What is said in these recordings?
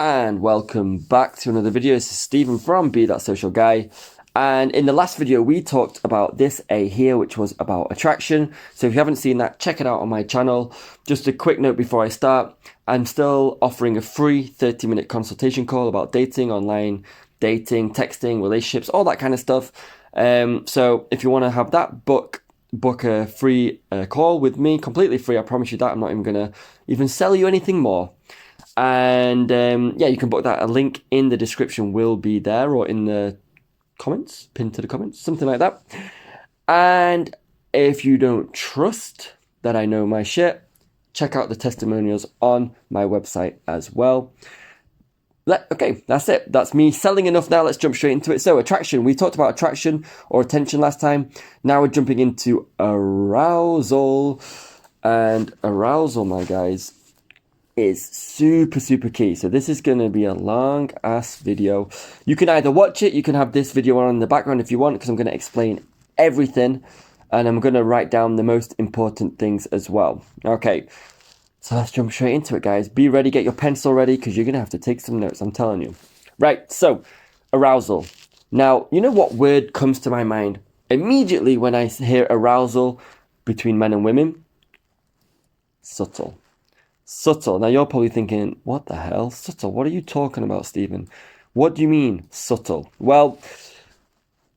and welcome back to another video. This is Stephen from Be That Social Guy, and in the last video we talked about this A here, which was about attraction. So if you haven't seen that, check it out on my channel. Just a quick note before I start, I'm still offering a free 30-minute consultation call about dating, online dating, texting, relationships, all that kind of stuff. So if you want to have that, book a free call with me, completely free. I promise you that. I'm not even gonna sell you anything more. And yeah, you can book that. A link in the description will be there, or in the comments, pinned to the comments, something like that. And if you don't trust that I know my shit, check out the testimonials on my website as well. Okay, that's it. That's me selling enough now. Let's jump straight into it. So attraction, we talked about attraction or attention last time. Now we're jumping into arousal. And arousal, my guys, is super key. So this is going to be a long ass video. You can either watch it, you can have this video on in the background if you want, because I'm going to explain everything and I'm going to write down the most important things as well. Okay, so let's jump straight into it, guys. Be ready, get your pencil ready, because you're going to have to take some notes, I'm telling you. Right, so arousal. Now, you know what word comes to my mind immediately when I hear arousal between men and women? Subtle. Subtle. Now you're probably thinking, what the hell? Subtle? What are you talking about, Stephen? What do you mean, subtle? Well,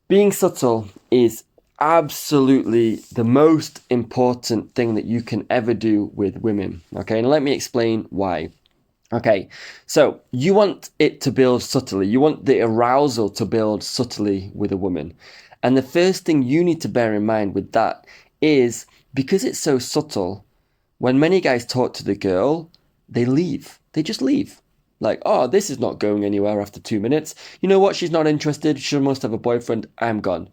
being subtle is absolutely the most important thing that you can ever do with women. Okay, and let me explain why. Okay, so you want it to build subtly. You want the arousal to build subtly with a woman. And the first thing you need to bear in mind with that is, because it's so subtle, when many guys talk to the girl, they leave. They just leave. Like, oh, this is not going anywhere after 2 minutes. You know what? She's not interested. She must have a boyfriend. I'm gone.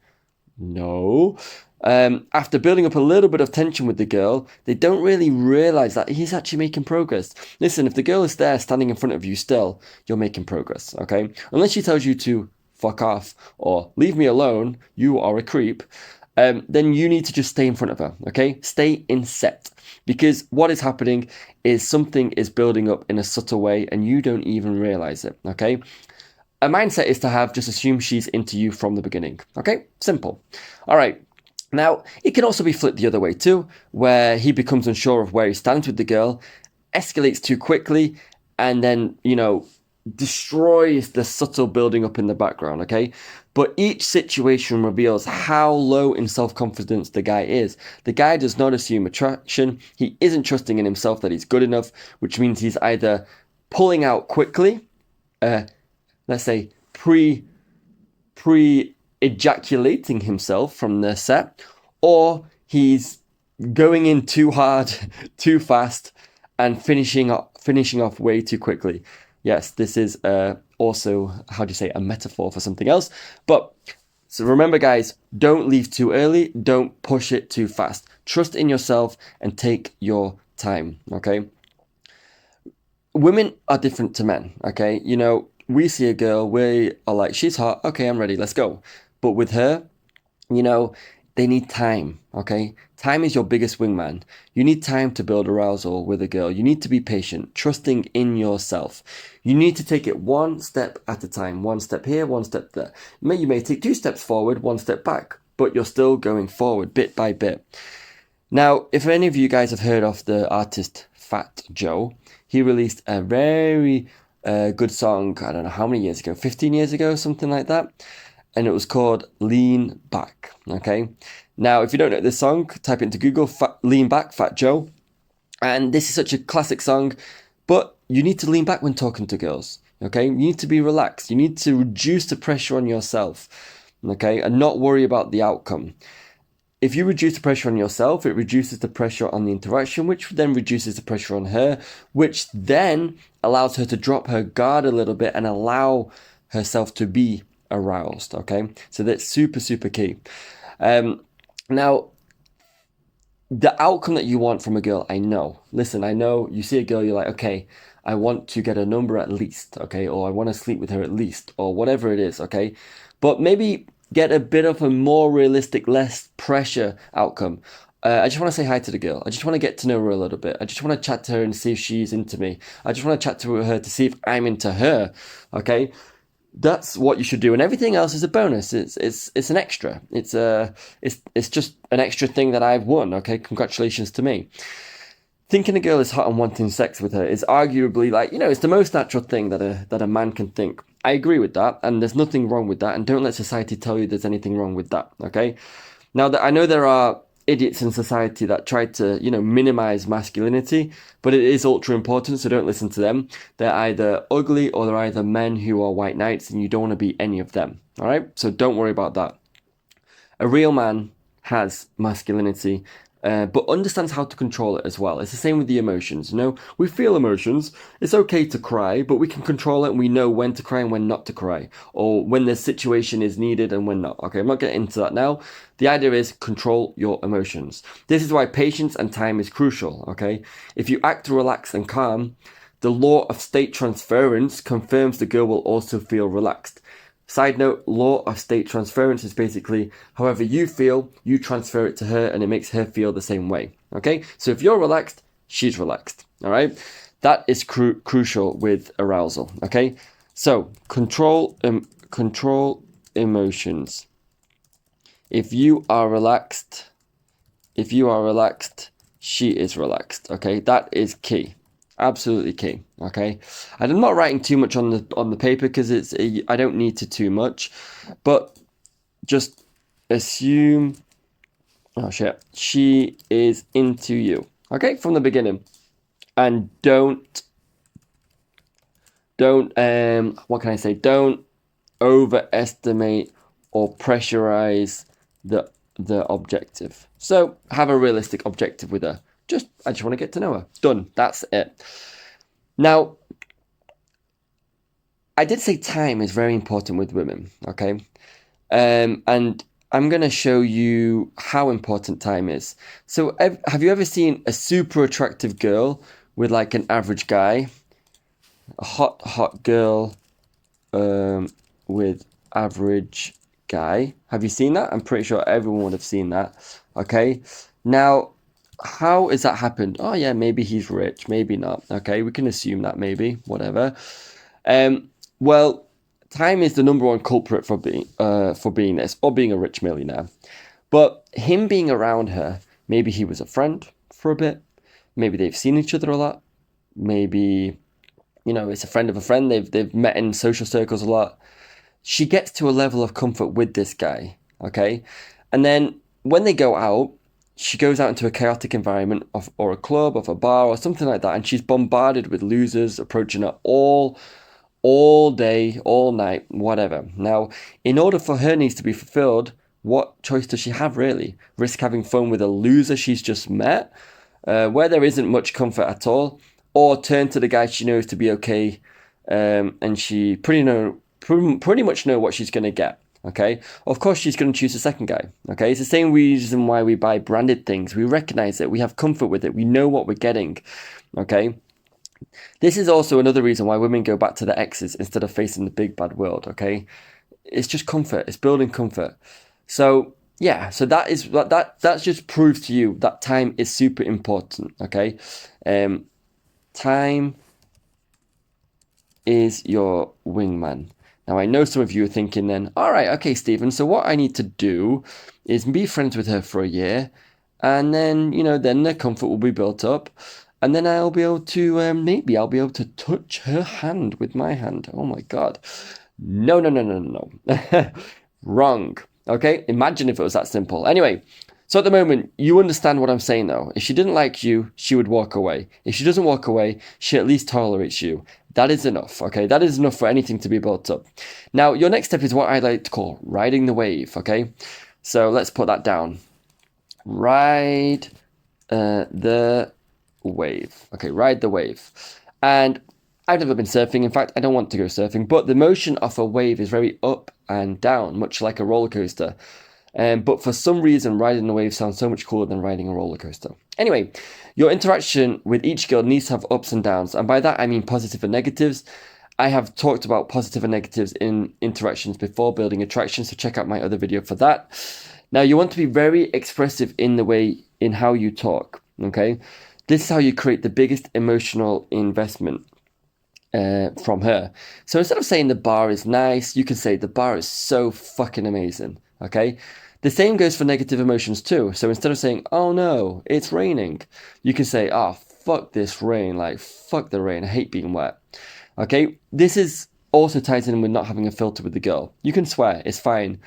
No. After building up a little bit of tension with the girl, they don't really realize that he's actually making progress. Listen, if the girl is there standing in front of you still, you're making progress, okay? Unless she tells you to fuck off or leave me alone, you are a creep, then you need to just stay in front of her, okay? Stay in set. Because what is happening is something is building up in a subtle way and you don't even realize it, okay? A mindset is to just assume she's into you from the beginning, okay? Simple. All right. Now, it can also be flipped the other way too, where he becomes unsure of where he stands with the girl, escalates too quickly, and then, destroys the subtle building up in the background, okay? But each situation reveals how low in self-confidence the guy is. The guy does not assume attraction. He isn't trusting in himself that he's good enough, which means he's either pulling out quickly, let's say pre-ejaculating himself from the set, or he's going in too hard, too fast, and finishing off way too quickly. Yes, this is also, a metaphor for something else. But so remember, guys, don't leave too early. Don't push it too fast. Trust in yourself and take your time, okay? Women are different to men, okay? We see a girl, we are like, she's hot. Okay, I'm ready. Let's go. But with her, they need time, okay? Time is your biggest wingman. You need time to build arousal with a girl. You need to be patient, trusting in yourself. You need to take it one step at a time. One step here, one step there. You may take 2 steps forward, 1 step back, but you're still going forward bit by bit. Now, if any of you guys have heard of the artist Fat Joe, he released a very good song, I don't know how many years ago, 15 years ago, something like that. And it was called Lean Back, okay? Now, if you don't know this song, type it into Google, Lean Back, Fat Joe. And this is such a classic song, but you need to lean back when talking to girls, okay? You need to be relaxed. You need to reduce the pressure on yourself, okay? And not worry about the outcome. If you reduce the pressure on yourself, it reduces the pressure on the interaction, which then reduces the pressure on her, which then allows her to drop her guard a little bit and allow herself to be aroused, okay? So that's super key. Now, the outcome that you want from a girl, I know. Listen, I know you see a girl, you're like, okay, I want to get a number at least, okay? Or I want to sleep with her at least, or whatever it is, okay? But maybe get a bit of a more realistic, less pressure outcome. I just want to say hi to the girl. I just want to get to know her a little bit. I just want to chat to her and see if she's into me. I just want to chat to her to see if I'm into her. Okay, that's what you should do, and everything else is a bonus. It's an extra. It's just an extra thing that I've won. Okay, congratulations to me. Thinking a girl is hot and wanting sex with her is arguably, like, it's the most natural thing that a man can think. I agree with that, and there's nothing wrong with that, and don't let society tell you there's anything wrong with that, okay? Now, I know there are idiots in society that try to, minimize masculinity, but it is ultra important, so don't listen to them. They're either ugly or they're either men who are white knights, and you don't want to be any of them, all right? So don't worry about that. A real man has masculinity, but understands how to control it as well. It's the same with the emotions. We feel emotions. It's okay to cry, but we can control it, and we know when to cry and when not to cry, or when the situation is needed and when not. Okay, I'm not getting into that now. The idea is control your emotions. This is why patience and time is crucial. Okay, if you act relaxed and calm, the law of state transference confirms the girl will also feel relaxed. Side note, law of state transference is basically however you feel, you transfer it to her, and it makes her feel the same way. Okay, so if you're relaxed, she's relaxed. All right, that is crucial with arousal. Okay, so control emotions. If you are relaxed, she is relaxed. Okay, that is key. Absolutely key. Okay, and I'm not writing too much on the paper because I don't need to too much, but just assume, oh shit, she is into you. Okay, from the beginning, and don't what can I say? Don't overestimate or pressurize the objective. So have a realistic objective with her. I just want to get to know her. Done. That's it. Now, I did say time is very important with women, okay? And I'm going to show you how important time is. So have you ever seen a super attractive girl with like an average guy? A hot girl with average guy. Have you seen that? I'm pretty sure everyone would have seen that, okay? Now, how has that happened? Oh yeah, maybe he's rich, maybe not. Okay, we can assume that, maybe, whatever. Well, time is the number one culprit for being this, or being a rich millionaire. But him being around her, maybe he was a friend for a bit. Maybe they've seen each other a lot. Maybe, it's a friend of a friend. They've met in social circles a lot. She gets to a level of comfort with this guy, okay? And then when they go out, she goes out into a chaotic environment or a club, of a bar, or something like that, and she's bombarded with losers approaching her all day, all night, whatever. Now, in order for her needs to be fulfilled, what choice does she have, really? Risk having fun with a loser she's just met, where there isn't much comfort at all, or turn to the guy she knows to be okay, and she pretty much know what she's going to get. Okay, of course she's going to choose the second guy. Okay, it's the same reason why we buy branded things. We recognize it, we have comfort with it, we know what we're getting. Okay, this is also another reason why women go back to their exes instead of facing the big bad world. Okay, it's just comfort, it's building comfort. So yeah, so that just proves to you that time is super important. Okay, time is your wingman. Now, I know some of you are thinking then, all right, okay, Stephen, so what I need to do is be friends with her for a year, and then, then the comfort will be built up, and then I'll be able to, maybe I'll be able to touch her hand with my hand. Oh my God. No. Wrong. Okay, imagine if it was that simple. Anyway, so at the moment, you understand what I'm saying though. If she didn't like you, she would walk away. If she doesn't walk away, she at least tolerates you. That is enough, okay? That is enough for anything to be built up. Now, your next step is what I like to call riding the wave, okay? So let's put that down. Ride the wave. Okay, ride the wave. And I've never been surfing. In fact, I don't want to go surfing. But the motion of a wave is very up and down, much like a roller coaster. But for some reason, riding the wave sounds so much cooler than riding a roller coaster. Anyway, your interaction with each girl needs to have ups and downs. And by that, I mean positive and negatives. I have talked about positive and negatives in interactions before, building attraction. So check out my other video for that. Now, you want to be very expressive in the way in how you talk, okay? This is how you create the biggest emotional investment from her. So instead of saying the bar is nice, you can say the bar is so fucking amazing, okay? The same goes for negative emotions too. So instead of saying, oh no, it's raining, you can say, oh, fuck this rain, like, fuck the rain, I hate being wet, okay? This is also ties in with not having a filter with the girl. You can swear, it's fine.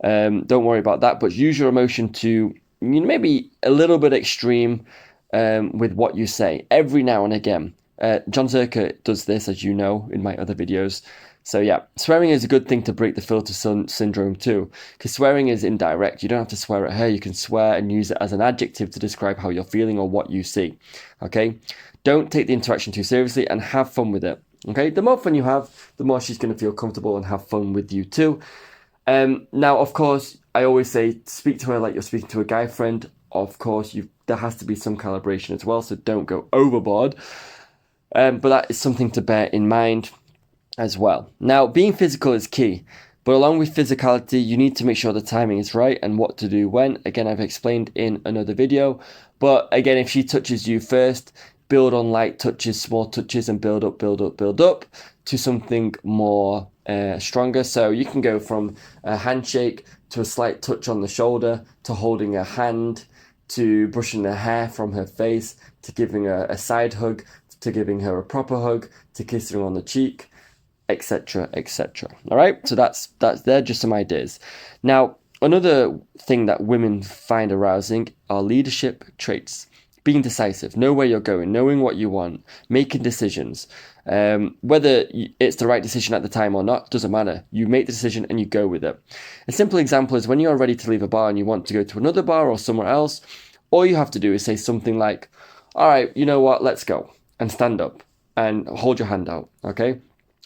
Don't worry about that, but use your emotion to, maybe a little bit extreme with what you say every now and again. John Zerker does this, as you know, in my other videos. So yeah, swearing is a good thing to break the filter syndrome too, because swearing is indirect. You don't have to swear at her. You can swear and use it as an adjective to describe how you're feeling or what you see, okay? Don't take the interaction too seriously and have fun with it, okay? The more fun you have, the more she's going to feel comfortable and have fun with you too. Now, of course, I always say speak to her like you're speaking to a guy friend. Of course, there has to be some calibration as well, so don't go overboard. But that is something to bear in mind as well. Now, being physical is key, but along with physicality, you need to make sure the timing is right and what to do when. Again, I've explained in another video, but again, if she touches you first, build on light touches, small touches, and build up to something more stronger. So you can go from a handshake to a slight touch on the shoulder, to holding a hand, to brushing the hair from her face, to giving her a side hug, to giving her a proper hug, to kissing her on the cheek, etc., etc. All right, so that's they're just some ideas. Now, another thing that women find arousing are leadership traits. Being decisive, know where you're going, knowing what you want, making decisions. Whether it's the right decision at the time or not, doesn't matter. You make the decision and you go with it. A simple example is when you're ready to leave a bar and you want to go to another bar or somewhere else, all you have to do is say something like, all right, you know what, let's go. And stand up and hold your hand out, okay?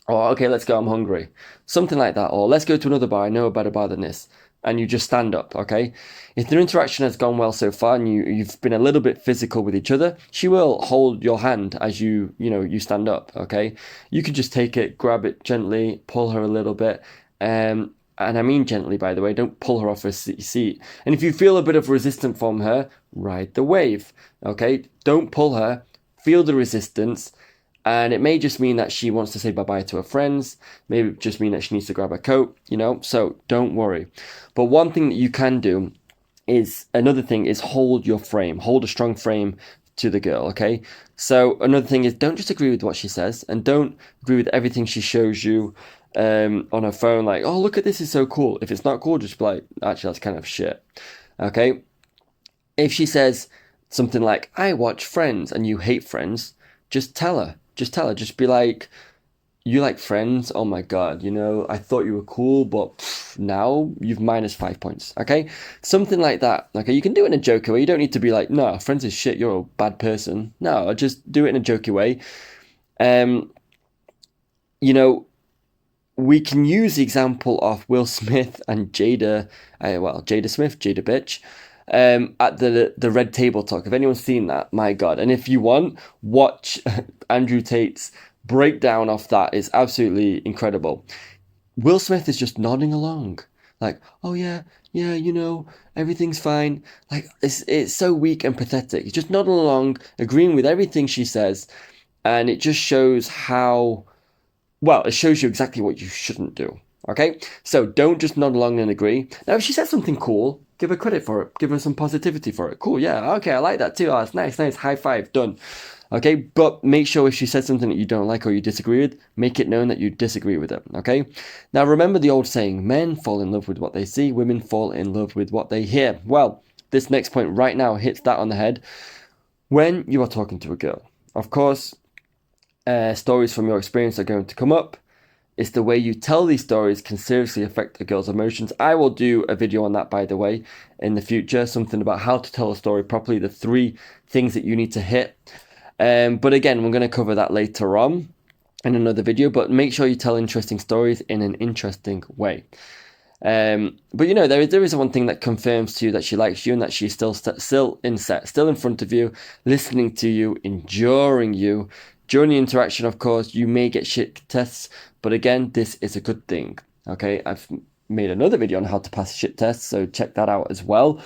Or, okay, let's go, I'm hungry. Something like that. Or, let's go to another bar, I know a better bar than this. And you just stand up, okay? If the interaction has gone well so far and you've been a little bit physical with each other, she will hold your hand as you stand up, okay? You can just take it, grab it gently, pull her a little bit. And I mean gently, by the way, don't pull her off her seat. And if you feel a bit of resistance from her, ride the wave, okay? Don't pull her. Feel the resistance, and it may just mean that she wants to say bye-bye to her friends, maybe just mean that she needs to grab a coat, so don't worry. But one thing that you can do is, another thing is hold your frame, hold a strong frame to the girl, okay? So another thing is, don't just agree with what she says, and don't agree with everything she shows you on her phone, like, oh, look at this, is so cool. If it's not cool, just be like, actually, that's kind of shit, okay? If she says something like, I watch Friends, and you hate Friends, just tell her. Just be like, you like Friends? Oh my God, I thought you were cool, but now you've minus 5 points, okay? Something like that, okay? You can do it in a jokey way. You don't need to be like, no, Friends is shit, you're a bad person. No, just do it in a jokey way. We can use the example of Will Smith and Jada Smith, Jada Bitch, at the Red Table Talk. If anyone's seen that, my God. And if you want, watch Andrew Tate's breakdown of that. It's absolutely incredible. Will Smith is just nodding along, like, oh yeah, everything's fine. Like, it's so weak and pathetic. He's just nodding along, agreeing with everything she says, and it just shows it shows you exactly what you shouldn't do. Okay, so don't just nod along and agree. Now, if she says something cool, give her credit for it. Give her some positivity for it. Cool, yeah, okay, I like that too. Oh, that's nice. High five, done. Okay, but make sure if she says something that you don't like or you disagree with, make it known that you disagree with it, okay? Now, remember the old saying, men fall in love with what they see, women fall in love with what they hear. Well, this next point right now hits that on the head. When you are talking to a girl, of course, stories from your experience are going to come up. It's the way you tell these stories can seriously affect a girl's emotions. I will do a video on that, by the way, in the future. Something about how to tell a story properly, the 3 things that you need to hit. But again, we're going to cover that later on in another video. But make sure you tell interesting stories in an interesting way. But there is one thing that confirms to you that she likes you and that she's still in front of you, listening to you, enduring you. During the interaction, of course, you may get shit tests, but again, this is a good thing, okay? I've made another video on how to pass shit tests, so check that out as well.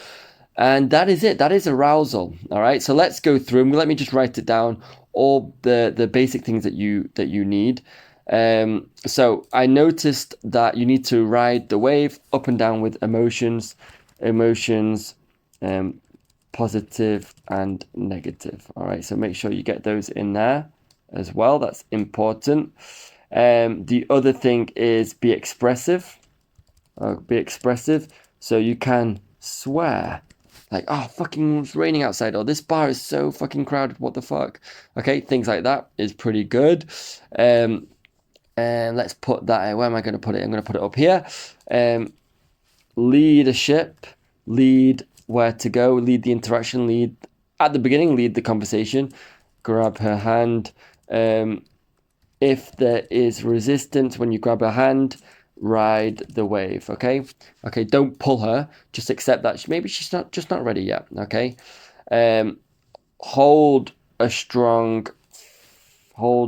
And that is it. That is arousal. All right. So let's go through them. Let me just write it down. All the basic things that you need. So I noticed that you need to ride the wave up and down with emotions, positive and negative. All right. So make sure you get those in there as well. That's important. The other thing is be expressive. Be expressive. So you can swear. Like, oh, fucking it's raining outside, or this bar is so fucking crowded, what the fuck? Okay, things like that is pretty good. And let's put that, where am I going to put it? I'm going to put it up here. Leadership, lead where to go, lead the interaction, lead at the beginning, lead the conversation, grab her hand. If there is resistance when you grab her hand, ride the wave. Okay, don't pull her, just accept that maybe she's not ready yet. Okay, hold strong frame.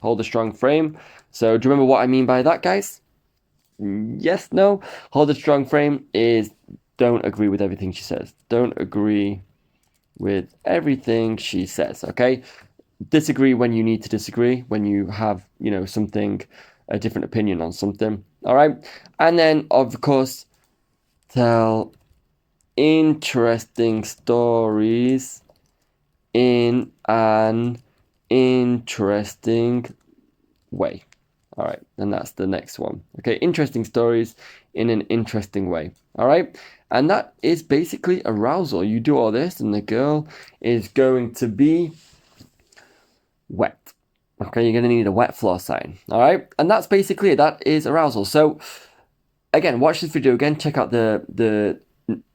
Hold a strong frame. So do you remember what I mean by that, guys? Yes, no. Hold a strong frame is don't agree with everything she says. Don't agree with everything she says. Okay, disagree when you need to disagree, when you have, something, a different opinion on something. All right. And then, of course, tell interesting stories in an interesting way. All right. And that's the next one. Okay. Interesting stories in an interesting way. All right. And that is basically arousal. You do all this and the girl is going to be wet. Okay, you're going to need a wet floor sign. All right, and that's basically it. That is arousal. So again, watch this video again. Check out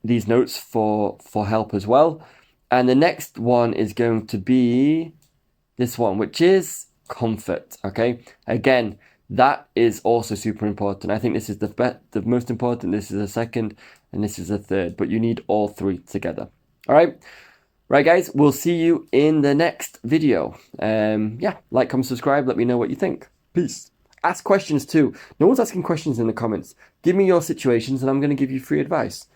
these notes for help as well. And the next one is going to be this one, which is comfort. Okay, again, that is also super important. I think this is the most important. This is the second, and this is the third. But you need all three together. All right. Right, guys, we'll see you in the next video. Yeah, like, comment, subscribe. Let me know what you think. Peace. Ask questions too. No one's asking questions in the comments. Give me your situations and I'm going to give you free advice.